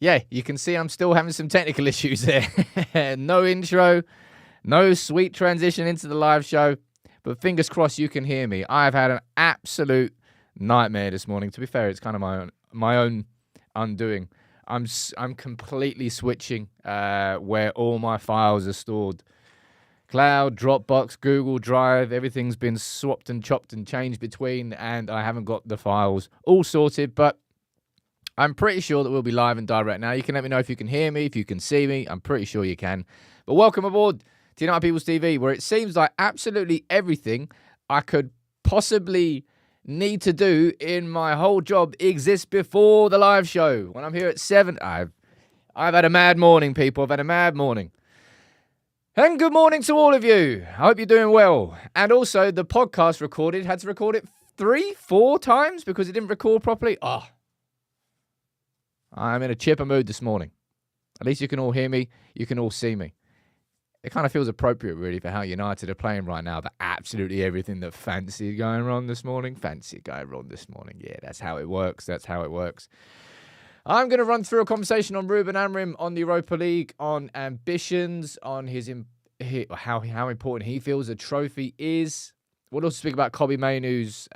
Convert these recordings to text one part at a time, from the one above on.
Yeah, you can see I'm still having some technical issues there. No intro, no sweet transition into the live show, but fingers crossed you can hear me. I've had an absolute nightmare this morning. To be fair, it's kind of my own undoing. I'm completely switching where all my files are stored. Cloud, Dropbox, Google Drive, everything's been swapped and chopped and changed between, and I haven't got the files all sorted, but I'm pretty sure that we'll be live and direct now. You can let me know if you can hear me, if you can see me. I'm pretty sure you can. But welcome aboard to United People's TV, where it seems like absolutely everything I could possibly need to do in my whole job exists before the live show. When I'm here at 7, I've had a mad morning, people. I've had a mad morning. And good morning to all of you. I hope you're doing well. And also, the podcast had to record it 3-4 times because it didn't record properly. I'm in a chipper mood this morning. At least you can all hear me. You can all see me. It kind of feels appropriate, really, for how United are playing right now. That absolutely everything that fancied going wrong this morning. Yeah, that's how it works. I'm going to run through a conversation on Ruben Amorim, on the Europa League, on ambitions, on how important he feels a trophy is. We'll also speak about Kobbie Mainoo's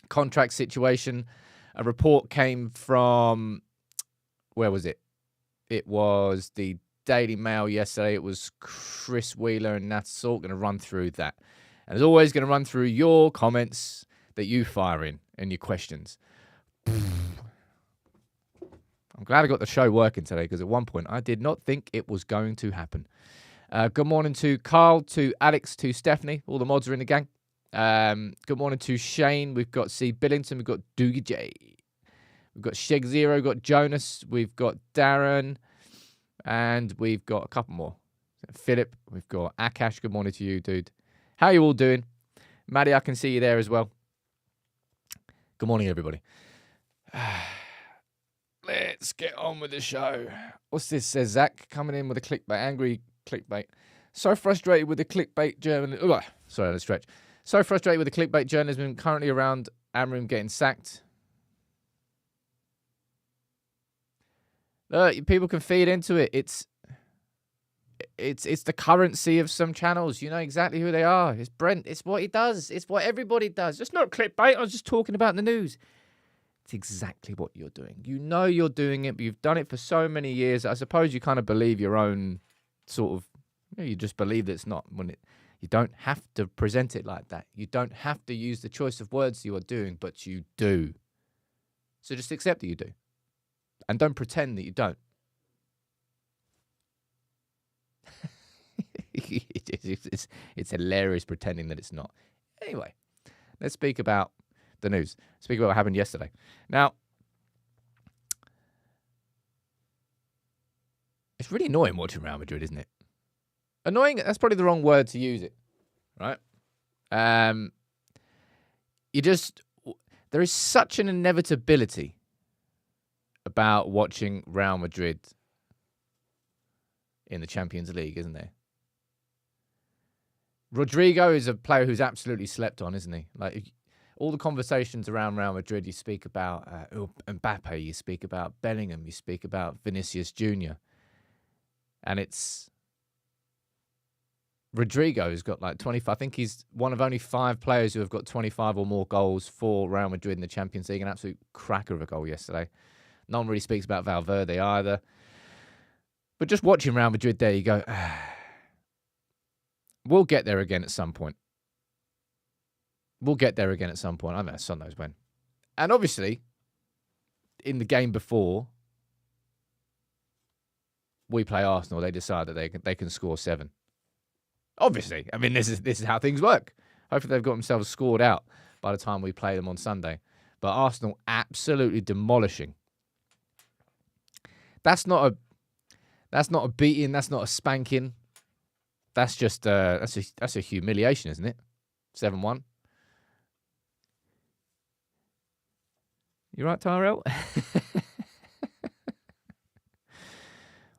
contract situation. A report came from, where was it? It was the Daily Mail yesterday. It was Chris Wheeler and Nat Salt. Going to run through that. And as always, going to run through your comments that you fire in and your questions. I'm glad I got the show working today because at one point I did not think it was going to happen. Good morning to Carl, to Alex, to Stephanie. All the mods are in the gang. Good morning to Shane. We've got C. Billington. We've got Doogie J. We've got Sheg Zero. We've got Jonas. We've got Darren. And we've got a couple more. Philip. We've got Akash. Good morning to you, dude. How are you all doing? Maddie, I can see you there as well. Good morning, everybody. Let's get on with the show. What's this? Says Zach, coming in with a clickbait. Angry clickbait. So frustrated with the clickbait journalism. Sorry, let's stretch. So frustrated with the clickbait journalism currently around Amorim getting sacked. People can feed into it. It's the currency of some channels. You know exactly who they are. It's Brent. It's what he does. It's what everybody does. It's not clickbait. I was just talking about the news. It's exactly what you're doing. You know you're doing it, but you've done it for so many years. I suppose you kind of believe your own sort of, you just believe that it's not. You don't have to present it like that. You don't have to use the choice of words you are doing, but you do. So just accept that you do. And don't pretend that you don't. It's hilarious pretending that it's not. Anyway, let's speak about the news. Speak about what happened yesterday. Now, it's really annoying watching Real Madrid, isn't it? Annoying, that's probably the wrong word to use it, right? There is such an inevitability about watching Real Madrid in the Champions League, isn't there? Rodrigo is a player who's absolutely slept on, isn't he? Like, all the conversations around Real Madrid, you speak about Mbappe, you speak about Bellingham, you speak about Vinicius Jr. And it's Rodrigo who's got like 25. I think he's one of only 5 players who have got 25 or more goals for Real Madrid in the Champions League. An absolute cracker of a goal yesterday. No one really speaks about Valverde either. But just watching Real Madrid there, you go, we'll get there again at some point. I don't know, son knows when. And obviously, in the game before we play Arsenal, they decide that they can score 7. Obviously, I mean, this is how things work. Hopefully, they've got themselves scored out by the time we play them on Sunday. But Arsenal absolutely demolishing. That's not a beating. That's not a spanking. That's just that's a humiliation, isn't it? 7-1. You right, Tyrell?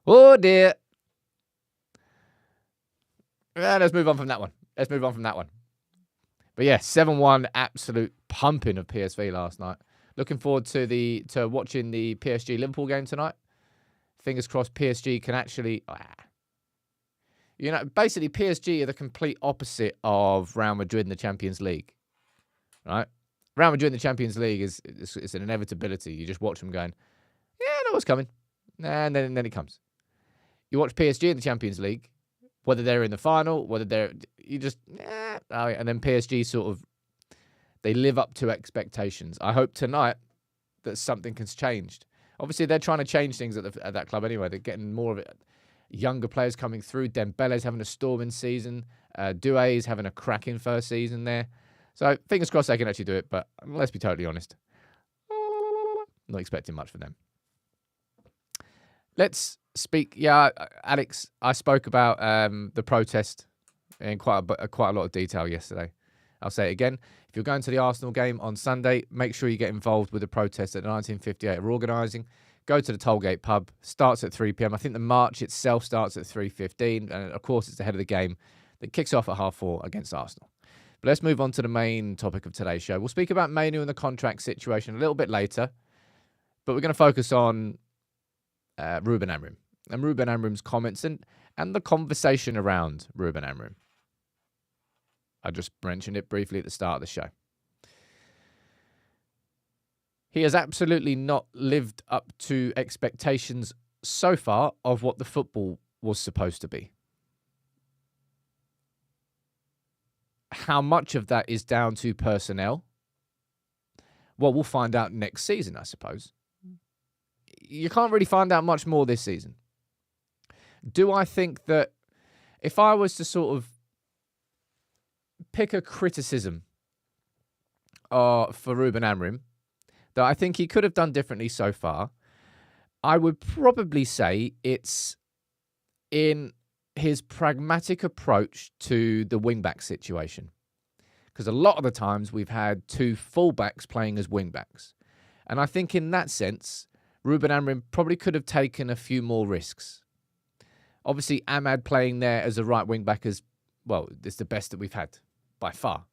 Oh, dear. Let's move on from that one. But yeah, 7-1, absolute pumping of PSV last night. Looking forward to watching the PSG Liverpool game tonight. Fingers crossed PSG can actually... basically PSG are the complete opposite of Real Madrid in the Champions League, right? Real Madrid in the Champions League is an inevitability. You just watch them going, yeah, I know what's coming. And then it comes. You watch PSG in the Champions League, whether they're in the final, and then PSG sort of, they live up to expectations. I hope tonight that something has changed. Obviously, they're trying to change things at that club anyway. They're getting more of it. Younger players coming through. Dembele's having a storming season. Doué's having a cracking first season there. So fingers crossed they can actually do it. But let's be totally honest. Not expecting much from them. Let's speak. Yeah, Alex, I spoke about the protest in quite a lot of detail yesterday. I'll say it again. If you're going to the Arsenal game on Sunday, make sure you get involved with the protest that 1958 are organising. Go to the Tollgate pub. Starts at 3 p.m. I think the march itself starts at 3:15. And, of course, it's ahead of the game that kicks off at 4:30 against Arsenal. But let's move on to the main topic of today's show. We'll speak about Mainoo and the contract situation a little bit later. But we're going to focus on Ruben Amorim and Ruben Amorim's comments and the conversation around Ruben Amorim. I just mentioned it briefly at the start of the show. He has absolutely not lived up to expectations so far of what the football was supposed to be. How much of that is down to personnel? Well, we'll find out next season, I suppose. You can't really find out much more this season. Do I think that if I was to sort of pick a criticism for Ruben Amorim that I think he could have done differently so far, I would probably say it's in his pragmatic approach to the wing-back situation. Because a lot of the times we've had two full-backs playing as wing-backs. And I think in that sense, Ruben Amorim probably could have taken a few more risks. Obviously, Ahmad playing there as a right wing-back is, well, it's the best that we've had by far.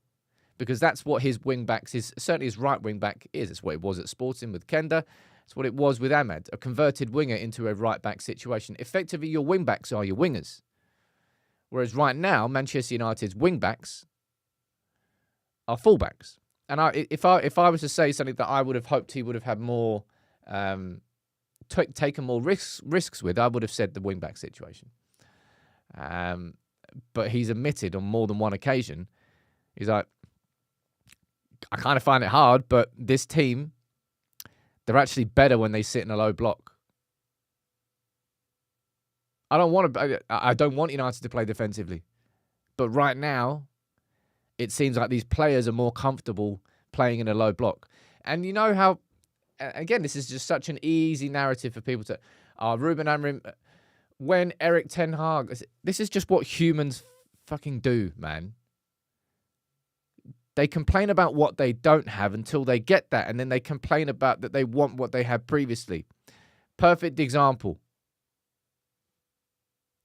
Because that's what his wing-backs is, certainly his right wing-back is. It's what it was at Sporting with Kenda. It's what it was with Ahmad, a converted winger into a right-back situation. Effectively, your wing-backs are your wingers. Whereas right now, Manchester United's wing-backs are full-backs. And if I was to say something that I would have hoped he would have had more, taken more risks with, I would have said the wing-back situation. But he's admitted on more than one occasion, he's like, I kind of find it hard, but this team, they're actually better when they sit in a low block. I don't want United to play defensively. But right now, it seems like these players are more comfortable playing in a low block. And you know how, again, this is just such an easy narrative for people to, Ruben Amorim, when Erik ten Hag, this is just what humans fucking do, man. They complain about what they don't have until they get that, and then they complain about that they want what they had previously. Perfect example.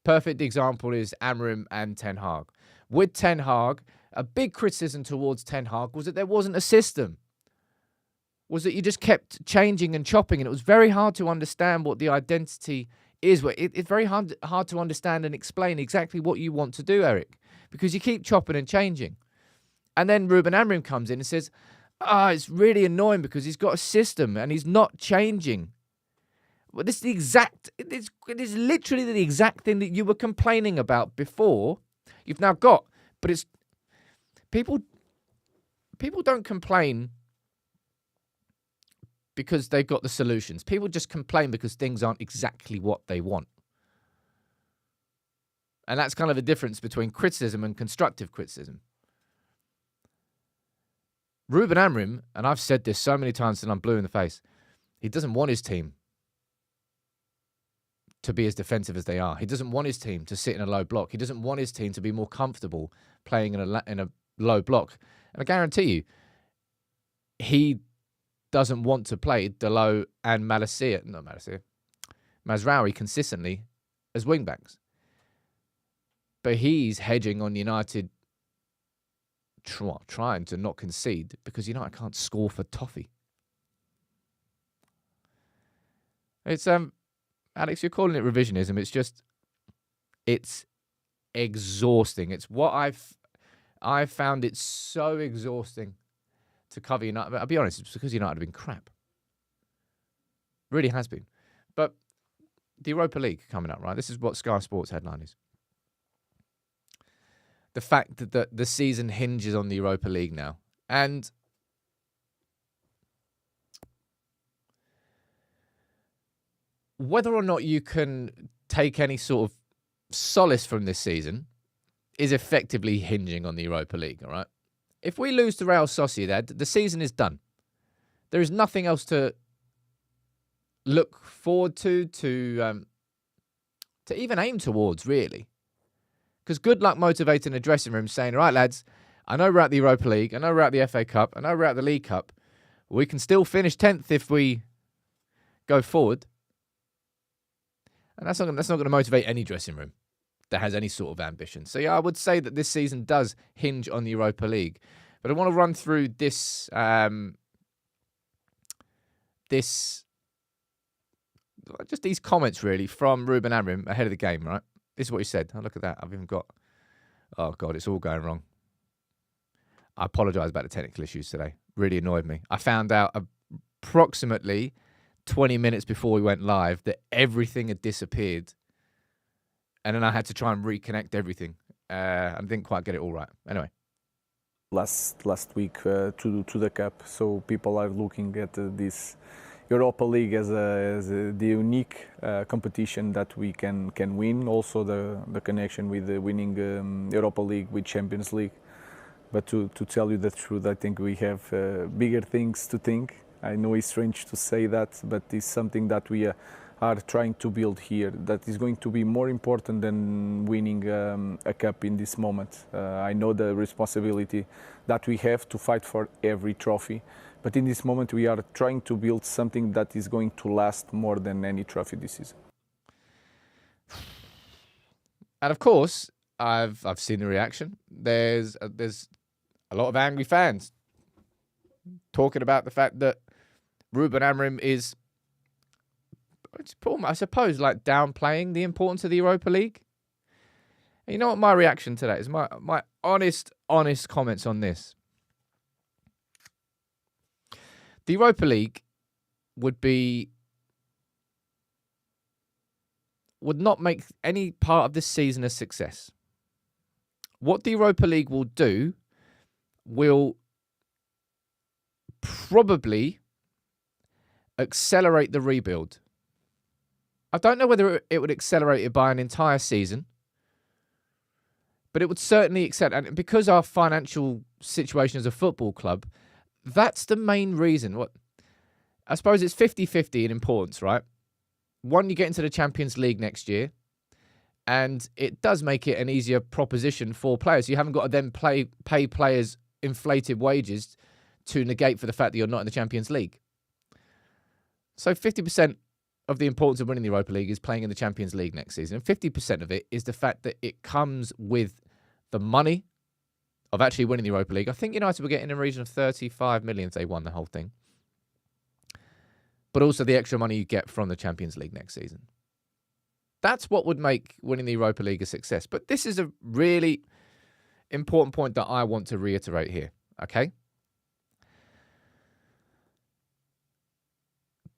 Perfect example is Amorim and Ten Hag. With Ten Hag, a big criticism towards Ten Hag was that there wasn't a system. Was that you just kept changing and chopping, and it was very hard to understand what the identity is. It's very hard to understand and explain exactly what you want to do, Eric, because you keep chopping and changing. And then Ruben Amorim comes in and says, it's really annoying because he's got a system and he's not changing. Well, this is it is literally the exact thing that you were complaining about before. You've now got, but it's people don't complain because they've got the solutions. People just complain because things aren't exactly what they want. And that's kind of the difference between criticism and constructive criticism. Ruben Amorim, and I've said this so many times and I'm blue in the face, he doesn't want his team to be as defensive as they are. He doesn't want his team to sit in a low block. He doesn't want his team to be more comfortable playing in a low block. And I guarantee you, he doesn't want to play Dalot and Mazraoui consistently as wing-backs. But he's hedging on United trying to not concede because United can't score for toffee. It's Alex, you're calling it revisionism. It's exhausting. It's what I've found it so exhausting to cover United. But I'll be honest, it's because United have been crap. Really has been. But the Europa League coming up, right? This is what Sky Sports headline is. The fact that the season hinges on the Europa League now. And whether or not you can take any sort of solace from this season is effectively hinging on the Europa League, all right? If we lose to Real Sociedad, the season is done. There is nothing else to look forward to even aim towards, really. Because good luck motivating the dressing room saying, all right, lads, I know we're at the Europa League, I know we're at the FA Cup, I know we're at the League Cup. We can still finish 10th if we go forward. And that's not going to motivate any dressing room that has any sort of ambition. So, yeah, I would say that this season does hinge on the Europa League. But I want to run through this just these comments, really, from Ruben Amorim ahead of the game, right? This is what he said. Oh, look at that. I've even got... Oh, God, it's all going wrong. I apologise about the technical issues today. Really annoyed me. I found out approximately 20 minutes before we went live that everything had disappeared. And then I had to try and reconnect everything. I didn't quite get it all right. Anyway. Last week to the Cup, so people are looking at this Europa League as the unique competition that we can win. Also the connection with the winning Europa League with Champions League. But to tell you the truth, I think we have bigger things to think. I know it's strange to say that, but it's something that we are trying to build here that is going to be more important than winning a cup in this moment. I know the responsibility that we have to fight for every trophy, but in this moment we are trying to build something that is going to last more than any trophy this season. And of course, I've seen the reaction. There's a lot of angry fans talking about the fact that Ruben Amorim is, I suppose, like downplaying the importance of the Europa League. And you know what my reaction to that is? My honest comments on this. The Europa League would not make any part of this season a success. What the Europa League will do will probably accelerate the rebuild. I don't know whether it would accelerate it by an entire season, but it would certainly accelerate. And because our financial situation as a football club, that's the main reason. I suppose it's 50-50 in importance, right? One, you get into the Champions League next year, and it does make it an easier proposition for players. You haven't got to then pay players inflated wages to negate for the fact that you're not in the Champions League. So 50% of the importance of winning the Europa League is playing in the Champions League next season. And 50% of it is the fact that it comes with the money of actually winning the Europa League. I think United were getting in a region of 35 million if they won the whole thing. But also the extra money you get from the Champions League next season. That's what would make winning the Europa League a success. But this is a really important point that I want to reiterate here, okay?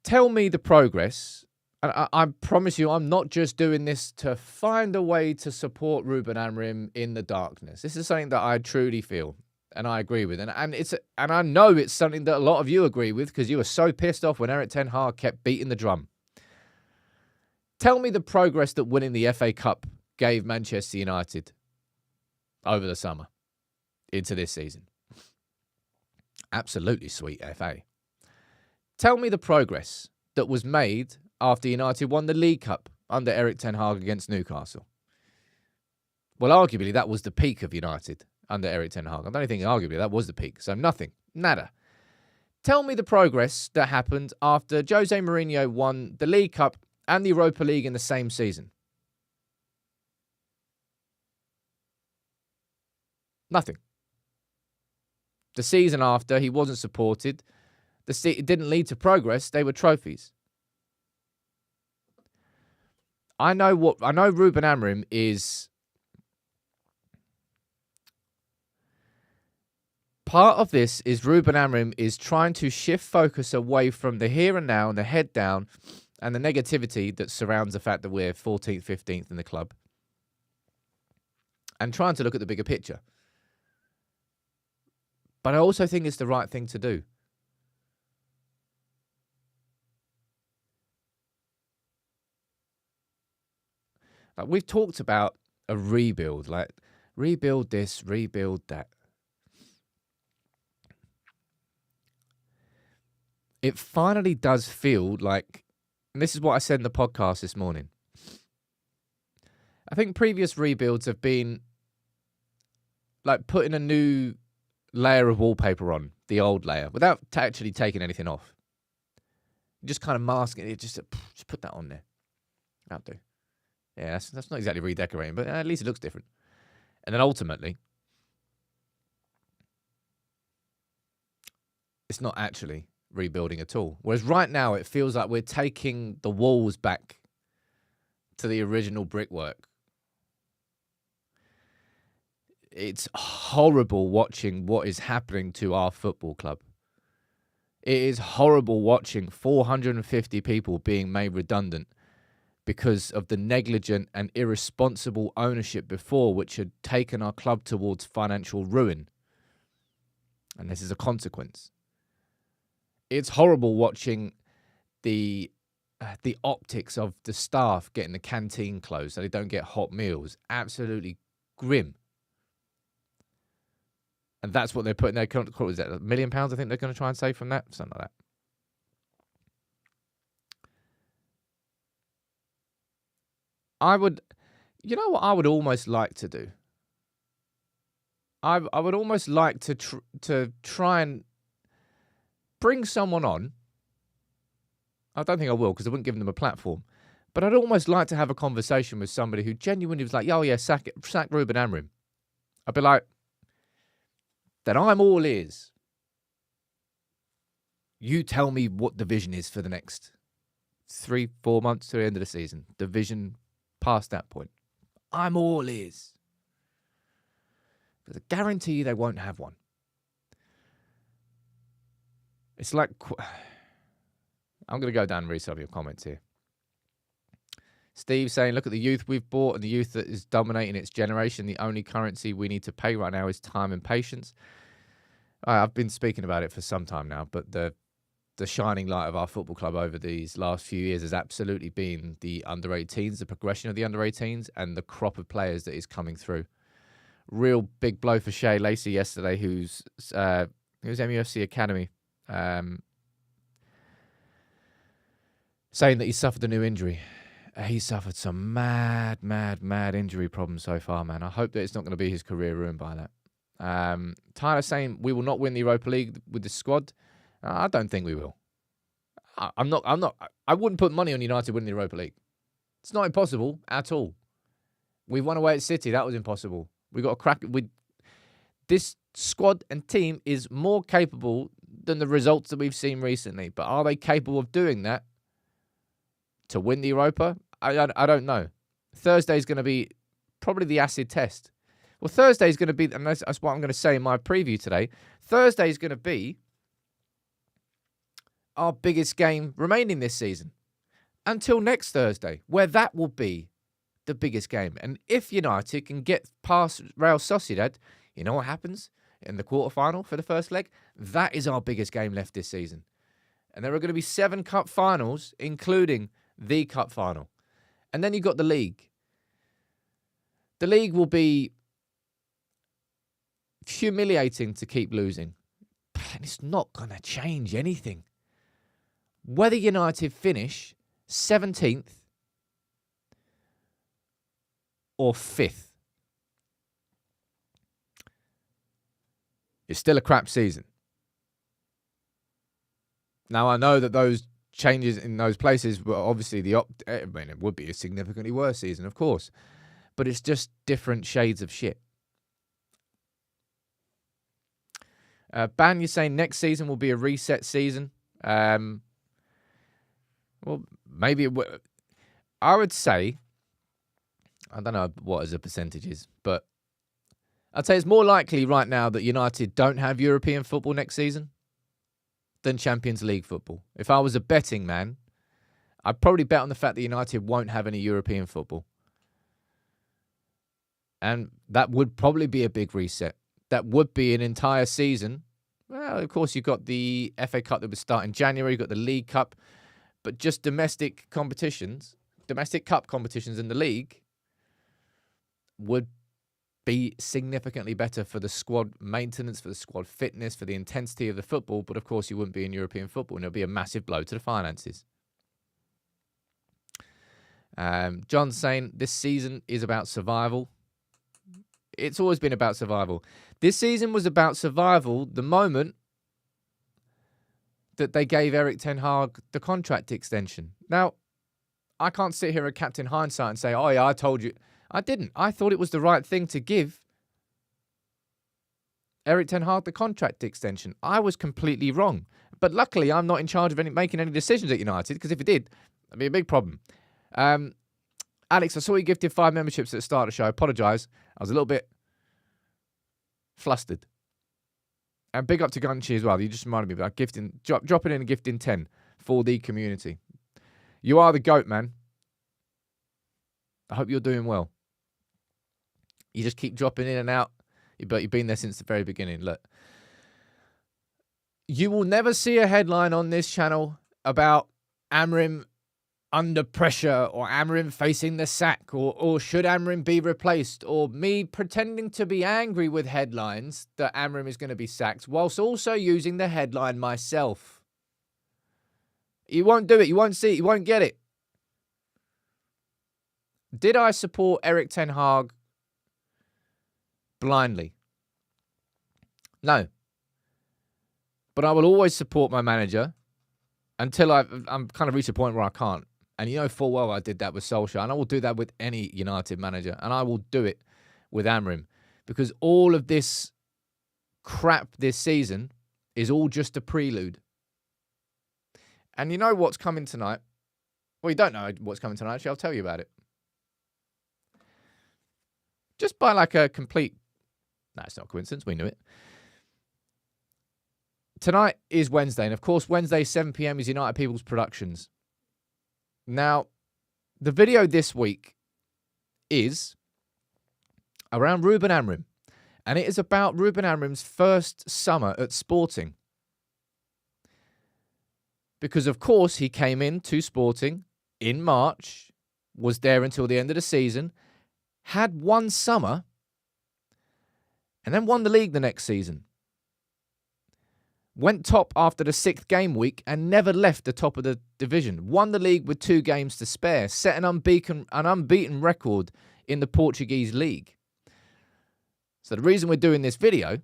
Tell me the progress, and I promise you I'm not just doing this to find a way to support Ruben Amorim in the darkness. This is something that I truly feel and I agree with. And I know it's something that a lot of you agree with because you were so pissed off when Erik ten Hag kept beating the drum. Tell me the progress that winning the FA Cup gave Manchester United over the summer into this season. Absolutely sweet FA. Tell me the progress that was made after United won the League Cup under Erik ten Hag against Newcastle. Well, arguably, that was the peak of United under Erik ten Hag. I don't think arguably that was the peak. So nothing. Nada. Tell me the progress that happened after Jose Mourinho won the League Cup and the Europa League in the same season. Nothing. The season after, he wasn't supported. It didn't lead to progress. They were trophies. I know Ruben Amorim is part of this. Is Ruben Amorim is trying to shift focus away from the here and now and the head down and the negativity that surrounds the fact that we're 14th, 15th in the club, and trying to look at the bigger picture. But I also think it's the right thing to do. Like, we've talked about a rebuild, like rebuild this, rebuild that. It finally does feel like, and this is what I said in the podcast this morning, I think previous rebuilds have been like putting a new layer of wallpaper on the old layer without actually taking anything off. Just kind of masking it. Just put that on there. That'll do. Yeah, that's not exactly redecorating, but at least it looks different. And then ultimately, it's not actually rebuilding at all. Whereas right now, it feels like we're taking the walls back to the original brickwork. It's horrible watching what is happening to our football club. It is horrible watching 450 people being made redundant because of the negligent and irresponsible ownership before, which had taken our club towards financial ruin. And this is a consequence. It's horrible watching the optics of the staff getting the canteen closed so they don't get hot meals. Absolutely grim. And that's what they're putting their contract. What was that? £1 million, I think they're going to try and save from that? Something like that. You know what I would almost like to do? I would almost like to try and bring someone on. I don't think I will, because I wouldn't give them a platform. But I'd almost like to have a conversation with somebody who genuinely was like, oh yeah, sack Ruben Amorim. I'd be like, then I'm all ears. You tell me what the vision is for the next 3-4 months to the end of the season. The vision past that point. I'm all ears. Because I guarantee you they won't have one. It's like, I'm going to go down and read some of your comments here. Steve saying, look at the youth we've bought and the youth that is dominating its generation. The only currency we need to pay right now is time and patience. I've been speaking about it for some time now, but the shining light of our football club over these last few years has absolutely been the under-18s, the progression of the under-18s, and the crop of players that is coming through. Real big blow for Shea Lacey yesterday, who's MUFC Academy, saying that he suffered a new injury. He suffered some mad injury problems so far, man. I hope that it's not going to be his career ruined by that. Tyler saying we will not win the Europa League with this squad. I don't think we will. I wouldn't put money on United winning the Europa League. It's not impossible at all. We won away at City. That was impossible. We got a crack. This squad and team is more capable than the results that we've seen recently. But are they capable of doing that to win the Europa? I don't know. Thursday is going to be probably the acid test. Well, Thursday is going to be, and that's what I'm going to say in my preview today. Thursday is going to be our biggest game remaining this season until next Thursday, where that will be the biggest game. And if United can get past Real Sociedad, you know what happens in the quarterfinal for the first leg? That is our biggest game left this season. And there are going to be 7 cup finals, including the cup final. And then you've got the league. The league will be humiliating to keep losing. And it's not going to change anything. Whether United finish 17th or 5th, it's still a crap season. Now, I know that those changes in those places were obviously it would be a significantly worse season, of course. But it's just different shades of shit. Ban, you're saying next season will be a reset season. Well, maybe I would say I don't know what as a percentage is, but I'd say it's more likely right now that United don't have European football next season than Champions League football. If I was a betting man, I'd probably bet on the fact that United won't have any European football. And that would probably be a big reset. That would be an entire season. Well, of course, you've got the FA Cup that would start in January. You've got the League Cup. But just domestic competitions, domestic cup competitions in the league would be significantly better for the squad maintenance, for the squad fitness, for the intensity of the football. But, of course, you wouldn't be in European football, and it would be a massive blow to the finances. John's saying this season is about survival. It's always been about survival. This season was about survival the moment that they gave Erik ten Hag the contract extension. Now, I can't sit here at Captain Hindsight and say, oh yeah, I told you. I didn't. I thought it was the right thing to give Erik ten Hag the contract extension. I was completely wrong. But luckily, I'm not in charge of making any decisions at United, because if it did, that'd be a big problem. Alex, I saw you gifted 5 memberships at the start of the show. I apologise. I was a little bit flustered. And big up to Gunchy as well. You just reminded me about dropping in and gifting 10 for the community. You are the GOAT, man. I hope you're doing well. You just keep dropping in and out, but you've been there since the very beginning. Look, you will never see a headline on this channel about Amorim under pressure, or Amorim facing the sack, or should Amorim be replaced, or me pretending to be angry with headlines that Amorim is going to be sacked, whilst also using the headline myself. You won't do it. You won't see it. You won't get it. Did I support Erik ten Hag blindly? No. But I will always support my manager until I'm kind of reached a point where I can't. And you know full well I did that with Solskjaer, and I will do that with any United manager, and I will do it with Amorim, because all of this crap this season is all just a prelude. And you know what's coming tonight? Well, you don't know what's coming tonight. Actually, I'll tell you about it. Just by like a complete... No, it's not a coincidence. We knew it. Tonight is Wednesday, and of course, Wednesday, 7 p.m. is United People's Productions. Now, the video this week is around Ruben Amorim, and it is about Ruben Amorim's first summer at Sporting. Because, of course, he came into Sporting in March, was there until the end of the season, had one summer, and then won the league the next season. Went top after the 6th game week and never left the top of the division. Won the league with 2 games to spare. Set an unbeaten record in the Portuguese league. So the reason we're doing this video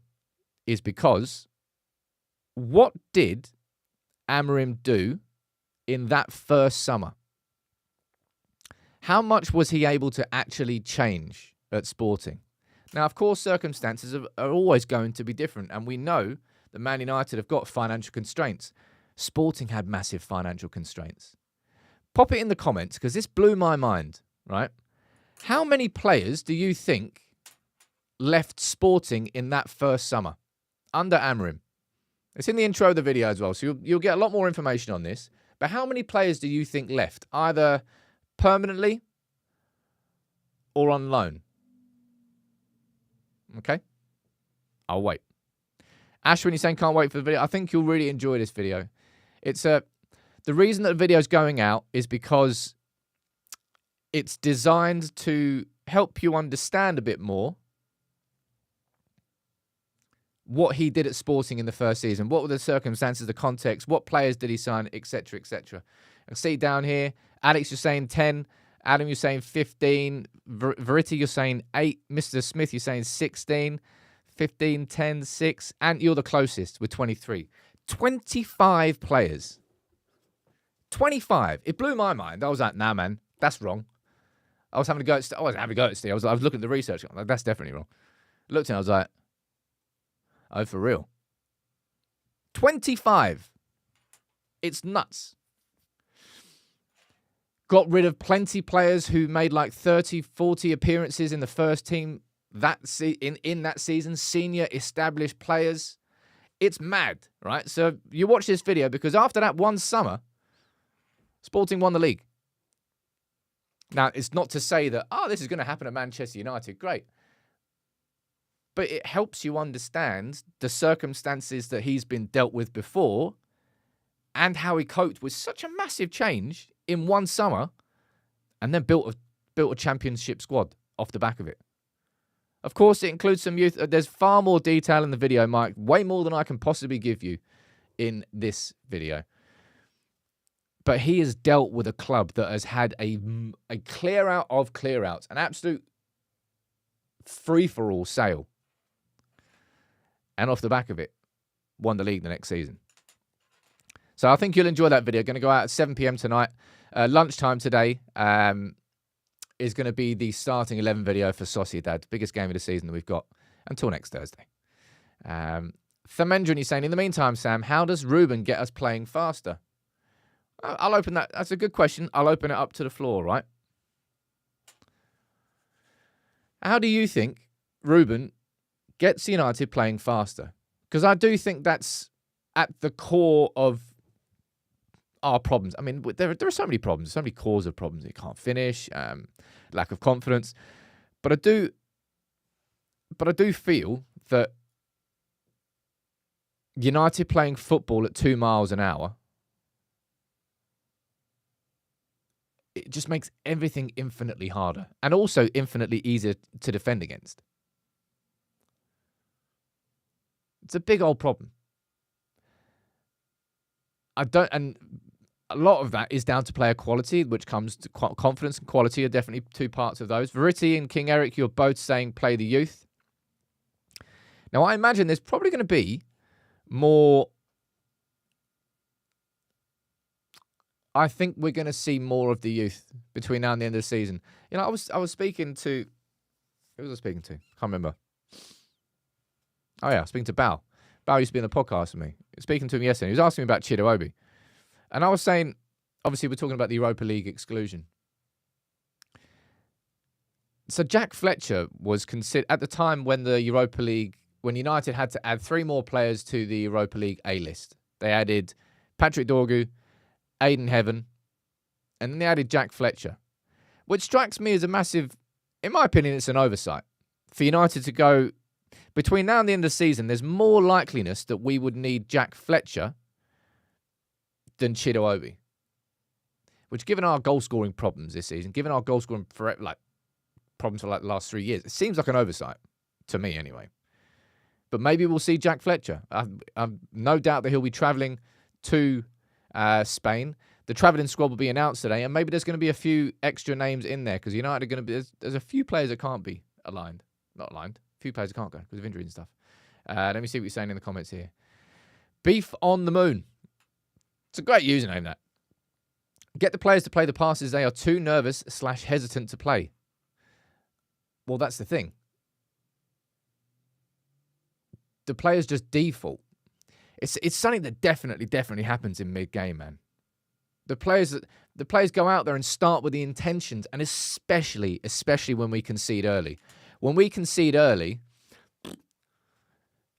is because what did Amorim do in that first summer? How much was he able to actually change at Sporting? Now, of course, circumstances are always going to be different, and we know that Man United have got financial constraints. Sporting had massive financial constraints. Pop it in the comments, because this blew my mind, right? How many players do you think left Sporting in that first summer under Amorim? It's in the intro of the video as well, so you'll get a lot more information on this. But how many players do you think left, either permanently or on loan? Okay? I'll wait. Ashwin, you're saying can't wait for the video. I think you'll really enjoy this video. The reason that the video is going out is because it's designed to help you understand a bit more what he did at Sporting in the first season. What were the circumstances, the context, what players did he sign, etc., etc. I see down here, Alex, you're saying 10. Adam, you're saying 15. Verity, you're saying 8. Mr. Smith, you're saying 16. 15, 10, 6, and you're the closest with 23. 25 players. 25. It blew my mind. I was like, nah, man, that's wrong. I wasn't having a go at Steve. I was looking at the research. I'm like, that's definitely wrong. Looked at it, I was like, oh, for real. 25. It's nuts. got rid of plenty players who made like 30, 40 appearances in the first team in that season, senior established players. It's mad, right? So you watch this video because after that one summer, Sporting won the league. Now, it's not to say that, this is going to happen at Manchester United. Great. But it helps you understand the circumstances that he's been dealt with before and how he coped with such a massive change in one summer and then built a championship squad off the back of it. Of course, it includes some youth. There's far more detail in the video, Mike, way more than I can possibly give you in this video. But he has dealt with a club that has had a clear out of clear outs, an absolute free-for-all sale. And off the back of it, won the league the next season. So I think you'll enjoy that video. Going to go out at 7 p.m. tonight. Lunchtime today is going to be the starting 11 video for Sociedad, biggest game of the season that we've got until next Thursday. Thamendran, you're saying, in the meantime, Sam, how does Ruben get us playing faster? I'll open that. That's a good question. I'll open it up to the floor, right? How do you think Ruben gets United playing faster? Because I do think that's at the core of our problems. I mean, there are so many problems, so many causes of problems. You can't finish, lack of confidence. But I do feel that United playing football at 2 miles an hour, it just makes everything infinitely harder and also infinitely easier to defend against. It's a big old problem. And a lot of that is down to player quality, which comes to confidence and quality are definitely two parts of those. Verratti and King Eric, you're both saying play the youth. Now, I imagine there's probably going to be more. I think we're going to see more of the youth between now and the end of the season. You know, I was speaking to... Who was I speaking to? Can't remember. Oh, yeah, I was speaking to Bao. Bao used to be in the podcast with me. Speaking to him yesterday. He was asking me about Chidobe. And I was saying, obviously, we're talking about the Europa League exclusion. So Jack Fletcher was considered... At the time when the Europa League... When United had to add 3 more players to the Europa League A-list. They added Patrick Dorgu, Aiden Heaven, and then they added Jack Fletcher, which strikes me as a massive, in my opinion, it's an oversight. For United to go, between now and the end of the season, there's more likeliness that we would need Jack Fletcher than Chidobe. Which, given our goal-scoring problems this season, given our goal-scoring problems for the last 3 years, it seems like an oversight, to me anyway. But maybe we'll see Jack Fletcher. I've no doubt that he'll be travelling to Spain. The travelling squad will be announced today, and maybe there's going to be a few extra names in there because United are going to be. There's a few players that can't be aligned, not aligned. A few players that can't go because of injuries and stuff. Let me see what you're saying in the comments here. Beef on the Moon. It's a great username, that. Get the players to play the passes they are too nervous/hesitant to play. Well, that's the thing. The players just default. It's something that definitely happens in mid-game, man. The players go out there and start with the intentions, and especially when we concede early. When we concede early,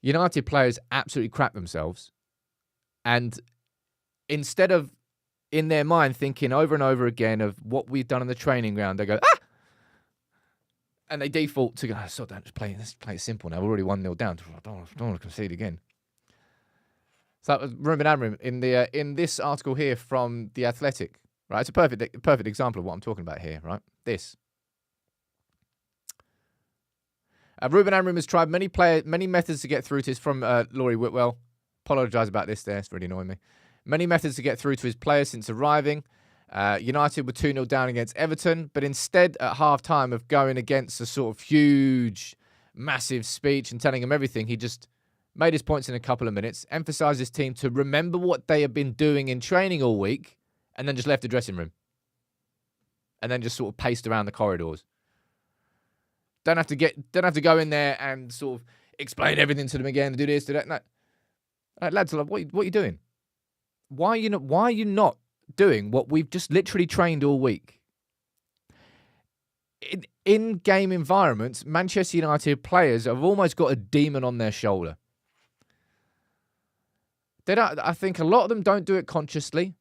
United players absolutely crap themselves. And instead of, in their mind, thinking over and over again of what we've done on the training ground, they go, ah! And they default to go, so let's play it simple now. We're already 1-0 down. I don't want to concede again. So that was Ruben Amorim in this article here from The Athletic. Right? It's a perfect example of what I'm talking about here, right? This. Ruben Amorim has tried many methods to get through to his, from Laurie Whitwell. Apologise about this there. It's really annoying me. Many methods to get through to his players since arriving. United were 2-0 down against Everton, but instead at half-time of going against a sort of huge, massive speech and telling them everything, he just made his points in a couple of minutes, emphasised his team to remember what they have been doing in training all week, and then just left the dressing room. And then just sort of paced around the corridors. Don't have to go in there and sort of explain everything to them again, do this, do that. No. Lads, what are you doing? Why are you not doing what we've just literally trained all week. In game environments, Manchester United players have almost got a demon on their shoulder. I think a lot of them don't do it consciously.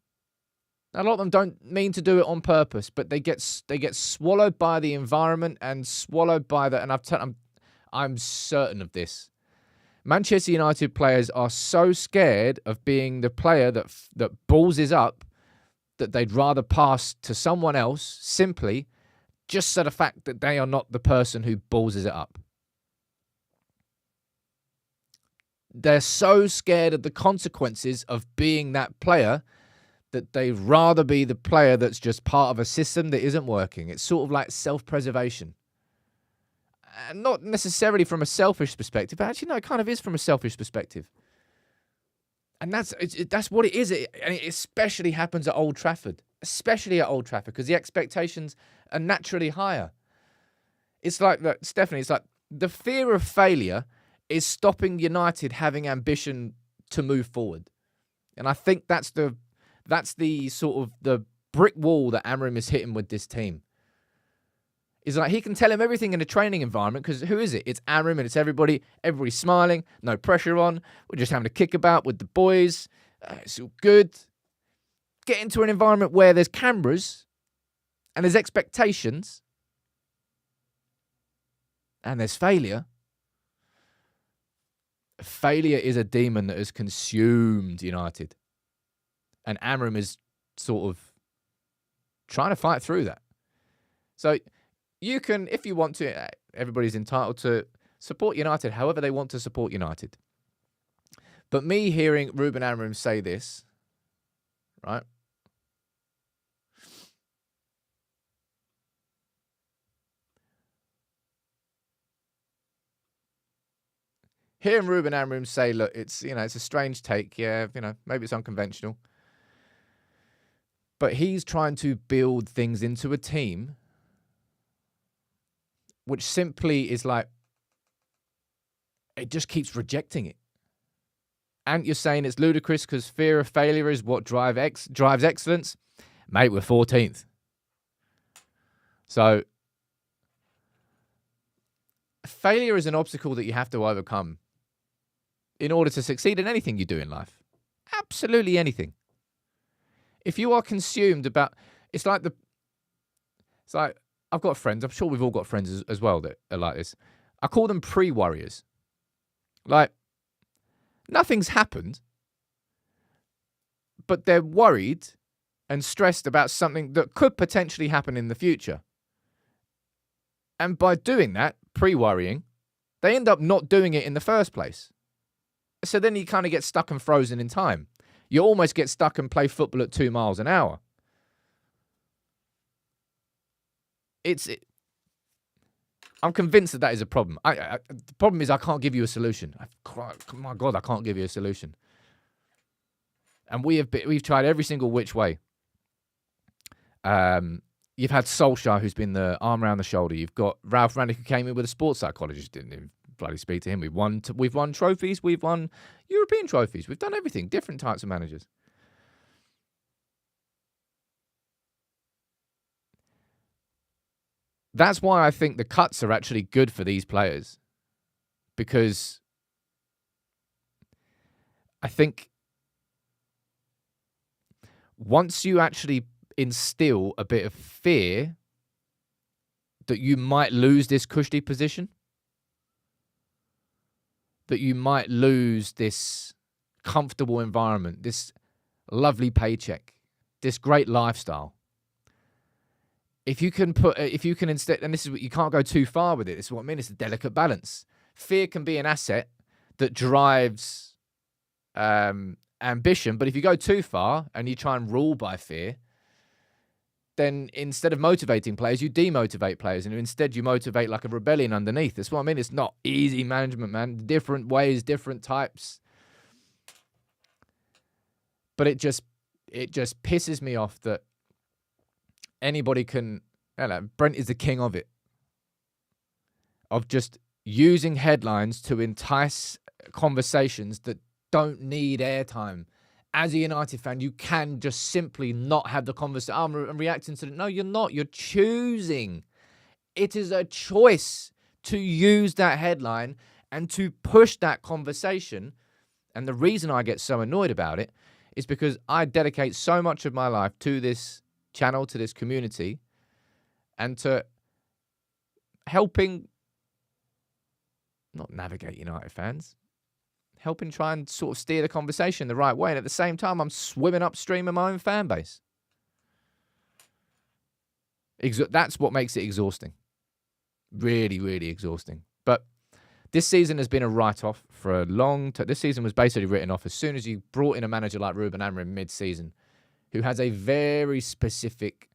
A lot of them don't mean to do it on purpose, but they get swallowed by the environment and swallowed by that. And I'm certain of this. Manchester United players are so scared of being the player that ballses up that they'd rather pass to someone else simply just for the fact that they are not the person who ballses it up. They're so scared of the consequences of being that player that they'd rather be the player that's just part of a system that isn't working. It's sort of like self-preservation. And not necessarily from a selfish perspective, but actually, no, it kind of is from a selfish perspective. And that's what it is. And it especially happens at Old Trafford. Especially at Old Trafford, because the expectations are naturally higher. It's like, Stephanie, it's like the fear of failure is stopping United having ambition to move forward. And I think that's the sort of the brick wall that Amorim is hitting with this team. It's like he can tell him everything in a training environment because who is it? It's Amorim and it's everybody. Everybody's smiling, no pressure on. We're just having a kick about with the boys. It's all good. Get into an environment where there's cameras and there's expectations and there's failure. Failure is a demon that has consumed United. And Amorim is sort of trying to fight through that. So you can, if you want to, everybody's entitled to support United however they want to support United. But me hearing Ruben Amorim say this, right? Hearing Ruben Amorim say, look, it's a strange take. Yeah, maybe it's unconventional. But he's trying to build things into a team which simply is like, it just keeps rejecting it. And you're saying it's ludicrous because fear of failure is what drives excellence. Mate, we're 14th. So, failure is an obstacle that you have to overcome in order to succeed in anything you do in life. Absolutely anything. If you are consumed about, it's like I've got friends, I'm sure we've all got friends as well that are like this. I call them pre-worriers. Like, nothing's happened, but they're worried and stressed about something that could potentially happen in the future. And by doing that, pre-worrying, they end up not doing it in the first place. So then you kind of get stuck and frozen in time. You almost get stuck and play football at 2 miles an hour. I'm convinced that is a problem. The problem is I can't give you a solution. My God, I can't give you a solution. And we've tried every single which way. You've had Solskjaer, who's been the arm around the shoulder. You've got Ralph Rangnick, who came in with a sports psychologist. Didn't even bloody speak to him. We've won trophies. We've won European trophies. We've done everything. Different types of managers. That's why I think the cuts are actually good for these players. Because I think once you actually instill a bit of fear that you might lose this cushy position, that you might lose this comfortable environment, this lovely paycheck, this great lifestyle. If you can instead, and this is what you can't go too far with it. This is what I mean. It's a delicate balance. Fear can be an asset that drives ambition, but if you go too far and you try and rule by fear, then instead of motivating players, you demotivate players, and instead you motivate like a rebellion underneath. That's what I mean. It's not easy management, man. Different ways, different types. But it just pisses me off that anybody can. Brent is the king of it. Of just using headlines to entice conversations that don't need airtime as a United fan, you can just simply not have the conversation. I'm reacting to it. No, you're not. You're choosing. It is a choice to use that headline and to push that conversation. And the reason I get so annoyed about it is because I dedicate so much of my life to this channel, to this community, and to helping, not navigate United fans, helping try and sort of steer the conversation the right way. And at the same time, I'm swimming upstream in my own fan base. That's what makes it exhausting. Really, really exhausting. But this season has been a write-off for a long time. This season was basically written off as soon as you brought in a manager like Ruben Amorim mid-season, who has a very specific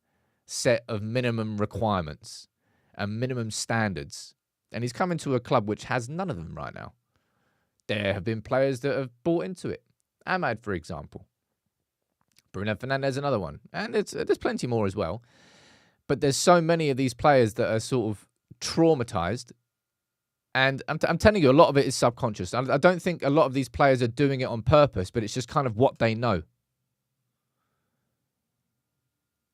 set of minimum requirements and minimum standards. And he's coming to a club which has none of them right now. There have been players that have bought into it. Ahmad, for example. Bruno Fernandes, another one. And there's plenty more as well. But there's so many of these players that are sort of traumatized. And I'm telling you, a lot of it is subconscious. I don't think a lot of these players are doing it on purpose, but it's just kind of what they know.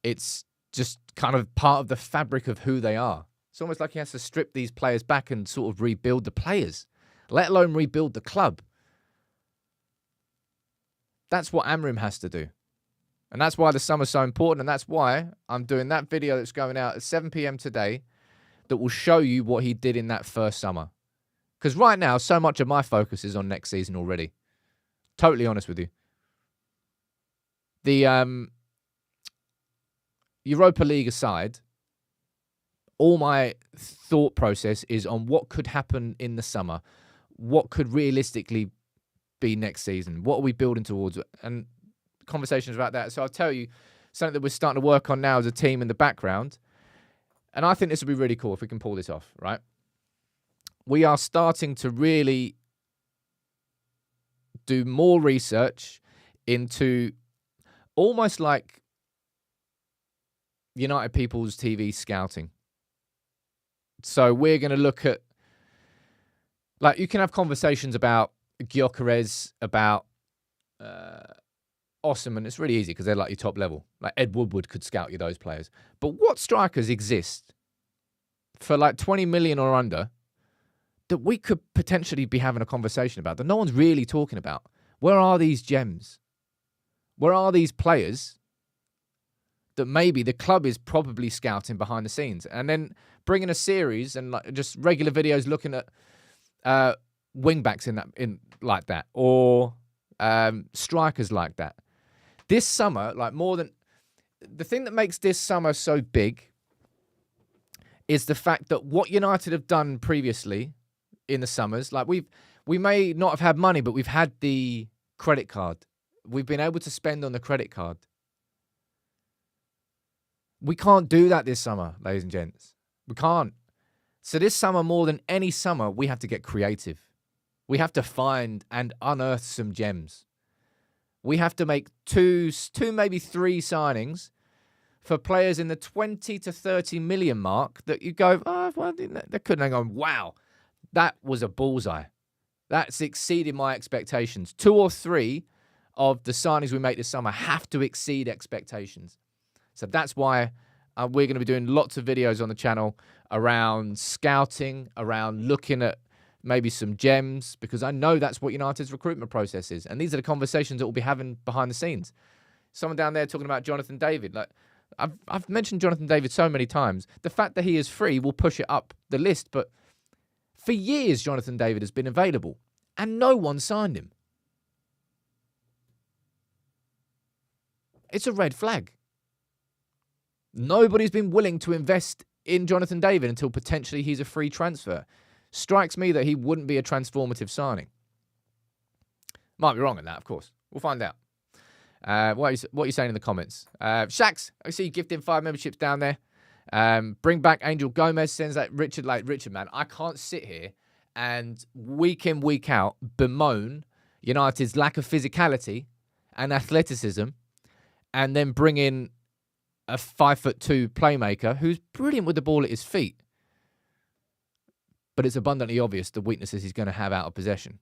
It's just kind of part of the fabric of who they are. It's almost like he has to strip these players back and sort of rebuild the players, let alone rebuild the club. That's what Amorim has to do. And that's why the summer's so important. And that's why I'm doing that video that's going out at 7 p.m. today that will show you what he did in that first summer. Because right now, so much of my focus is on next season already. Totally honest with you. The Europa League aside, all my thought process is on what could happen in the summer. What could realistically be next season? What are we building towards? And conversations about that. So I'll tell you something that we're starting to work on now as a team in the background. And I think this will be really cool if we can pull this off, right? We are starting to really do more research into almost like United People's TV scouting. So we're going to look at, like, you can have conversations about Gyökeres, about Osimhen. It's really easy because they're like your top level. Like Ed Woodward could scout you those players. But what strikers exist for like 20 million or under that we could potentially be having a conversation about that no one's really talking about? Where are these gems? Where are these players that maybe the club is probably scouting behind the scenes? And then bringing a series and like just regular videos looking at wing backs in like that, or strikers like that. This summer, like more than the thing that makes this summer so big is the fact that what United have done previously in the summers, like we may not have had money, but we've had the credit card. We've been able to spend on the credit card. We can't do that this summer, ladies and gents. We can't. So this summer, more than any summer, we have to get creative. We have to find and unearth some gems. We have to make two, maybe three signings for players in the 20 to 30 million mark that you go, oh, well, they couldn't have gone, wow, that was a bullseye. That's exceeded my expectations. 2 or 3 of the signings we make this summer have to exceed expectations. So that's why we're going to be doing lots of videos on the channel around scouting, around looking at maybe some gems, because I know that's what United's recruitment process is. And these are the conversations that we'll be having behind the scenes. Someone down there talking about Jonathan David. Like I've mentioned Jonathan David so many times. The fact that he is free will push it up the list. But for years, Jonathan David has been available and no one signed him. It's a red flag. Nobody's been willing to invest in Jonathan David until potentially he's a free transfer. Strikes me that he wouldn't be a transformative signing. Might be wrong on that, of course. We'll find out. What are you saying in the comments? Shax, I see you gifting 5 memberships down there. Bring back Angel Gomez, sends that Richard, man, I can't sit here and week in, week out bemoan United's lack of physicality and athleticism and then bring in a 5'2" playmaker who's brilliant with the ball at his feet. But it's abundantly obvious the weaknesses he's going to have out of possession.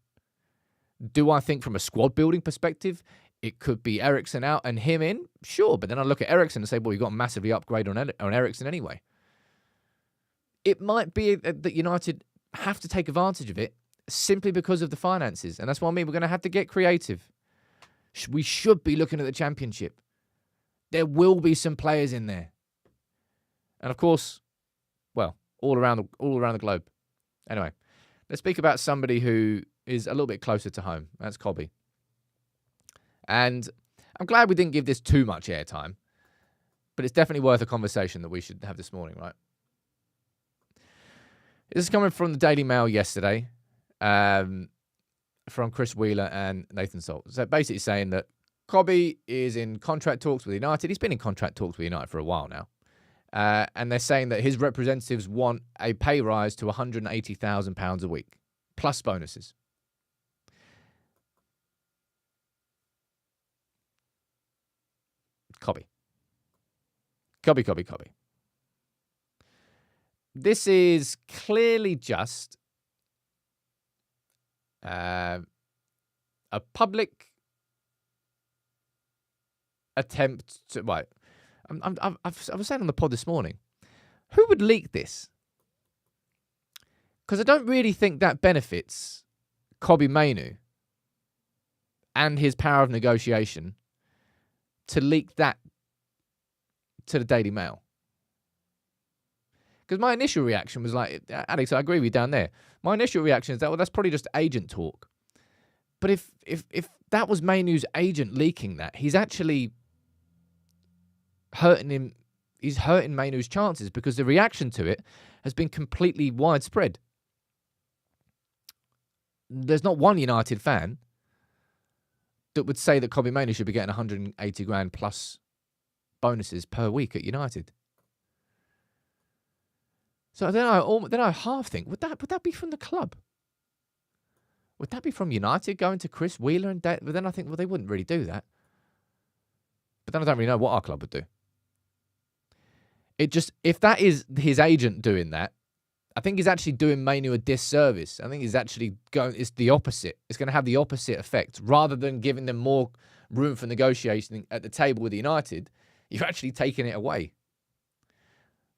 Do I think from a squad building perspective, It could be Eriksen out and him in, sure. But then I look at Eriksen and say, well, you got to massively upgrade on Eriksen anyway. It might be that United have to take advantage of it simply because of the finances. And that's what I mean. We're going to have to get creative. We should be looking at the Championship. There will be some players in there. And of course, well, all around the globe. Anyway, let's speak about somebody who is a little bit closer to home. That's Kobbie. And I'm glad we didn't give this too much airtime, but it's definitely worth a conversation that we should have this morning, right? This is coming from the Daily Mail yesterday, from Chris Wheeler and Nathan Salt. So basically saying that Kobbie is in contract talks with United. He's been in contract talks with United for a while now. And they're saying that his representatives want a pay rise to £180,000 a week, plus bonuses. Kobbie. This is clearly just a public attempt to... Right. I was saying on the pod this morning, who would leak this? Because I don't really think that benefits Kobbie Mainoo and his power of negotiation to leak that to the Daily Mail. Because my initial reaction was like, Alex, I agree with you down there. My initial reaction is that, well, that's probably just agent talk. But if that was Mainoo's agent leaking that, he's actually hurting him. He's hurting Mainoo's chances because the reaction to it has been completely widespread. There's not one United fan that would say that Kobbie Mainoo should be getting 180 grand plus bonuses per week at United. So then I half think, would that be from the club? Would that be from United going to Chris Wheeler and but then I think, well, they wouldn't really do that. But then I don't really know what our club would do. If that is his agent doing that, I think he's actually doing Mainoo a disservice. I think he's actually it's the opposite. It's going to have the opposite effect. Rather than giving them more room for negotiation at the table with United, you're actually taking it away.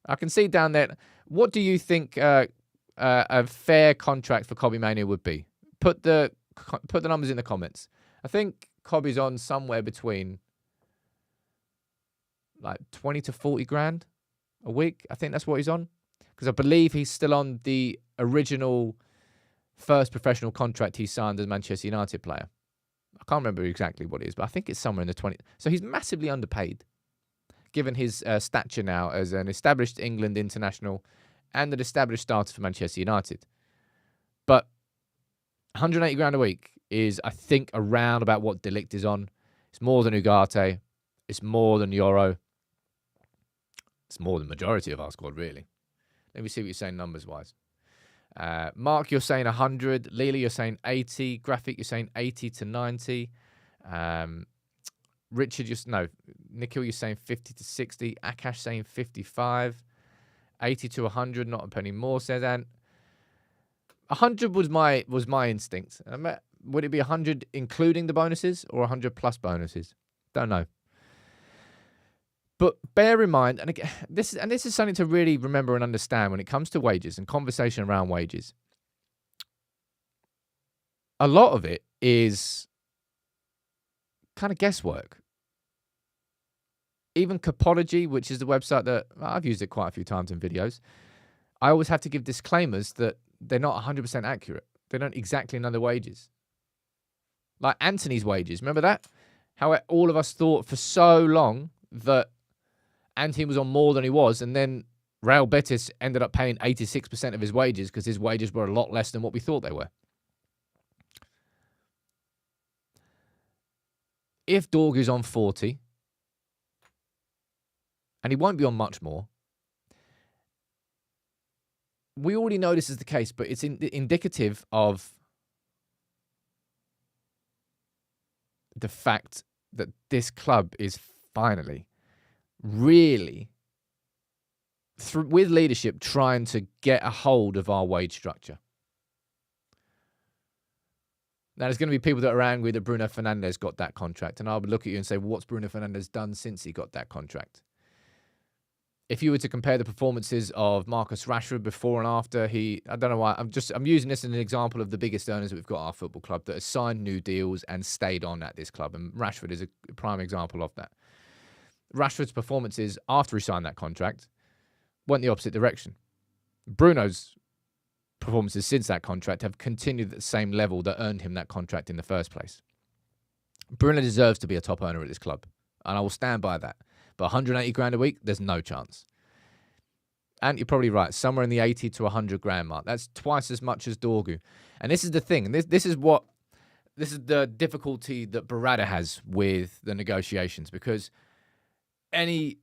I can see down there. What do you think a fair contract for Kobbie Mainoo would be? Put the numbers in the comments. I think Kobbie's on somewhere between like 20 to 40 grand a week. I think that's what he's on. Because I believe he's still on the original first professional contract he signed as a Manchester United player. I can't remember exactly what it is, but I think it's somewhere in the 20. So he's massively underpaid, given his stature now as an established England international and an established starter for Manchester United. But 180 grand a week is, I think, around about what De Ligt is on. It's more than Ugarte. It's more than Euro. It's more than the majority of our squad, really. Let me see what you're saying numbers-wise. Mark, you're saying 100. Lila, you're saying 80. Graphic, you're saying 80 to 90. Richard, Nikhil, you're saying 50 to 60. Akash saying 55. 80 to 100, not a penny more, says Ant. 100 was my instinct. Would it be 100 including the bonuses or 100 plus bonuses? Don't know. But bear in mind, and again, this is something to really remember and understand when it comes to wages and conversation around wages. A lot of it is kind of guesswork. Even Capology, which is the website that I've used it quite a few times in videos, I always have to give disclaimers that they're not 100% accurate. They don't exactly know the wages. Like Anthony's wages, remember that? How all of us thought for so long that Anthony was on more than he was, and then Real Betis ended up paying 86% of his wages because his wages were a lot less than what we thought they were. If Dorgu's on 40, and he won't be on much more, we already know this is the case, but it's indicative of the fact that this club is finally really, with leadership, trying to get a hold of our wage structure. Now, there's going to be people that are angry that Bruno Fernandes got that contract. And I would look at you and say, well, what's Bruno Fernandes done since he got that contract? If you were to compare the performances of Marcus Rashford before and after, I don't know why, I'm using this as an example of the biggest earners that we've got at our football club that have signed new deals and stayed on at this club. And Rashford is a prime example of that. Rashford's performances after he signed that contract went the opposite direction. Bruno's performances since that contract have continued at the same level that earned him that contract in the first place. Bruno deserves to be a top earner at this club, and I will stand by that. But 180 grand a week, there's no chance. And you're probably right, somewhere in the 80 to 100 grand mark. That's twice as much as Dorgu. And this is the thing, and this is the difficulty that Barada has with the negotiations, because any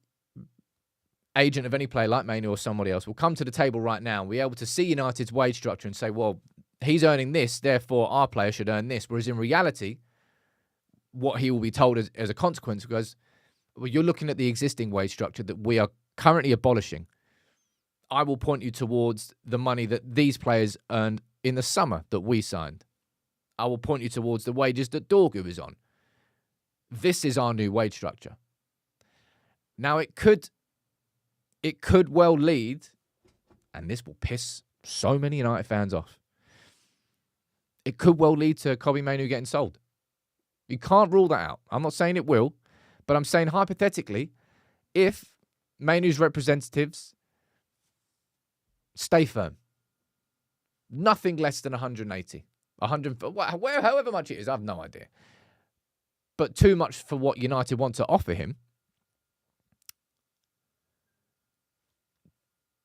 agent of any player like Mainoo or somebody else will come to the table right now and be able to see United's wage structure and say, well, he's earning this, therefore our player should earn this. Whereas in reality, what he will be told as a consequence, because well, you're looking at the existing wage structure that we are currently abolishing. I will point you towards the money that these players earned in the summer that we signed. I will point you towards the wages that Dorgu is on. This is our new wage structure. Now, it could well lead, and this will piss so many United fans off, it could well lead to Kobbie Mainoo getting sold. You can't rule that out. I'm not saying it will, but I'm saying hypothetically, if Mainoo's representatives stay firm, nothing less than 180, 100, however much it is, I have no idea, but too much for what United want to offer him,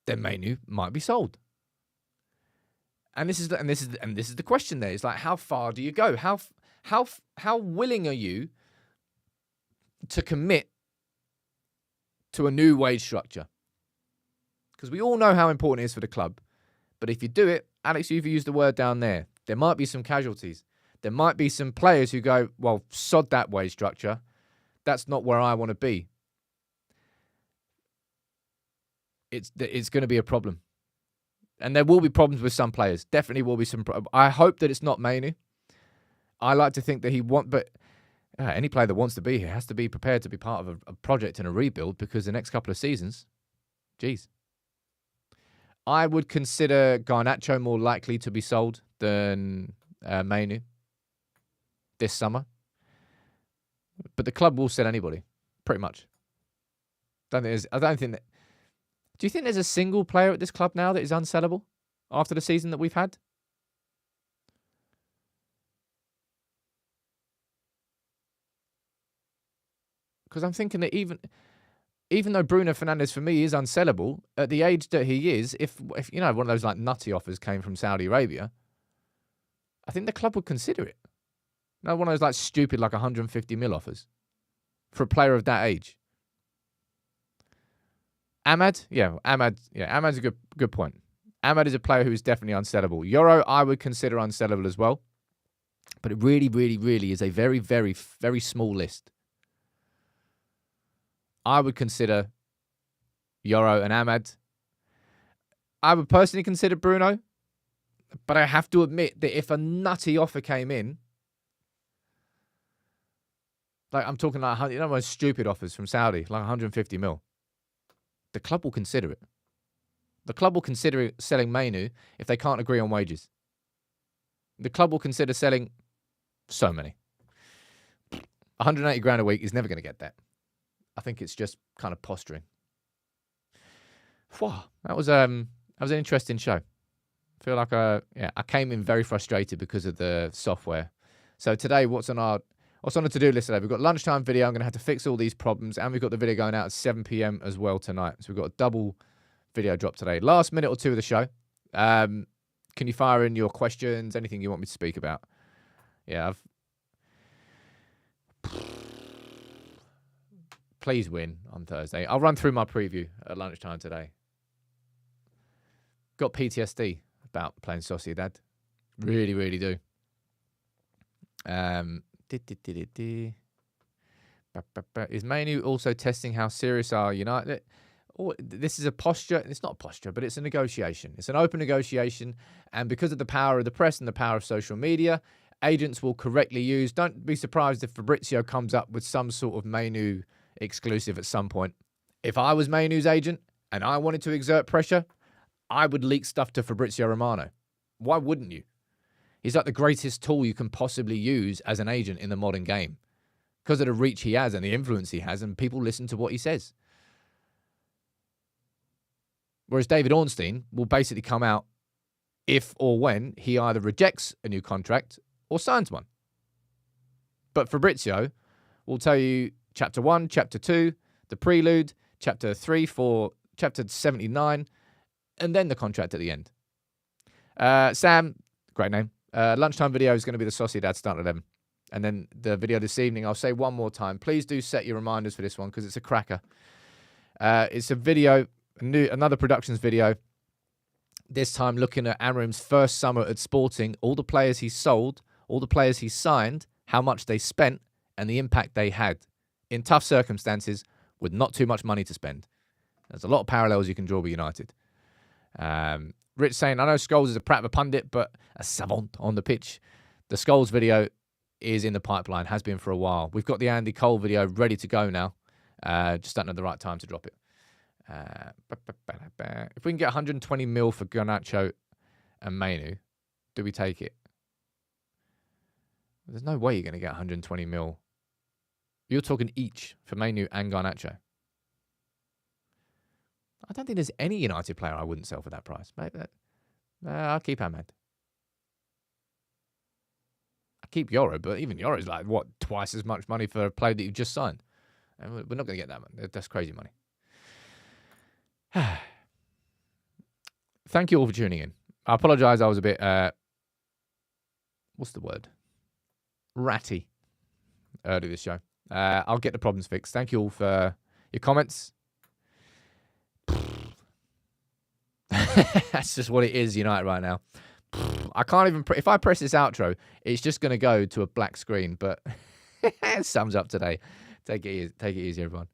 then Mainoo might be sold. And this is the question there. It's like, how far do you go? How willing are you to commit to a new wage structure? Because we all know how important it is for the club. But if you do it, Alex, you've used the word down there, there might be some casualties. There might be some players who go, well, sod that wage structure. That's not where I want to be. It's going to be a problem. And there will be problems with some players. Definitely will be some problems. I hope that it's not Mainoo. I like to think that but any player that wants to be here has to be prepared to be part of a project and a rebuild, because the next couple of seasons, geez. I would consider Garnacho more likely to be sold than Mainoo this summer. But the club will sell anybody, pretty much. Do you think there's a single player at this club now that is unsellable after the season that we've had? Because I'm thinking that even though Bruno Fernandes for me is unsellable, at the age that he is, if you know, one of those like nutty offers came from Saudi Arabia, I think the club would consider it. No, one of those like stupid like 150 mil offers for a player of that age. Amad's a good point. Amad is a player who is definitely unsellable. Yoro, I would consider unsellable as well. But it really, really, really is a very, very, very small list. I would consider Yoro and Amad. I would personally consider Bruno. But I have to admit that if a nutty offer came in, like I'm talking like, those stupid offers from Saudi, like 150 mil. The club will consider it. The club will consider selling Mainoo if they can't agree on wages. The club will consider selling so many. 180 grand a week is never going to get that. I think it's just kind of posturing. Whew, that was an interesting show. I feel like I came in very frustrated because of the software. So today, what's on the to-do list today? We've got lunchtime video. I'm going to have to fix all these problems. And we've got the video going out at 7 p.m. as well tonight. So we've got a double video drop today. Last minute or two of the show. Can you fire in your questions? Anything you want me to speak about? Yeah, please win on Thursday. I'll run through my preview at lunchtime today. Got PTSD about playing Sociedad. Really, really do. Is Mainoo also testing how serious are United? Oh, this is a posture. It's not a posture, but it's a negotiation. It's an open negotiation. And because of the power of the press and the power of social media agents will correctly use. Don't be surprised if Fabrizio comes up with some sort of Mainoo exclusive at some point. If I was Mainoo's agent and I wanted to exert pressure, I would leak stuff to Fabrizio Romano. Why wouldn't you? He's like the greatest tool you can possibly use as an agent in the modern game because of the reach he has and the influence he has, and people listen to what he says. Whereas David Ornstein will basically come out if or when he either rejects a new contract or signs one. But Fabrizio will tell you chapter 1, chapter 2, the prelude, chapter 3, 4, chapter 79, and then the contract at the end. Sam, great name. Lunchtime video is going to be the Sociedad start 11. And then the video this evening, I'll say one more time. Please do set your reminders for this one because it's a cracker. It's a video, another productions video. This time looking at Amorim's first summer at Sporting, all the players he sold, all the players he signed, how much they spent, and the impact they had in tough circumstances with not too much money to spend. There's a lot of parallels you can draw with United. Rich saying, I know Scholes is a prat of a pundit, but a savant on the pitch. The Scholes video is in the pipeline, has been for a while. We've got the Andy Cole video ready to go now. Just don't know the right time to drop it. If we can get 120 mil for Garnacho and Mainoo, do we take it? There's no way you're going to get 120 mil. You're talking each for Mainoo and Garnacho. I don't think there's any United player I wouldn't sell for that price. Maybe I'll keep Ahmed. I keep Yoro, but even Yoro's like, what, twice as much money for a player that you've just signed? And we're not going to get that money. That's crazy money. Thank you all for tuning in. I apologise, I was a bit, what's the word? Ratty earlier this show. I'll get the problems fixed. Thank you all for your comments. That's just what it is, United, right now. I can't even, if I press this outro, it's just going to go to a black screen, but it sums up today. Take it easy, everyone.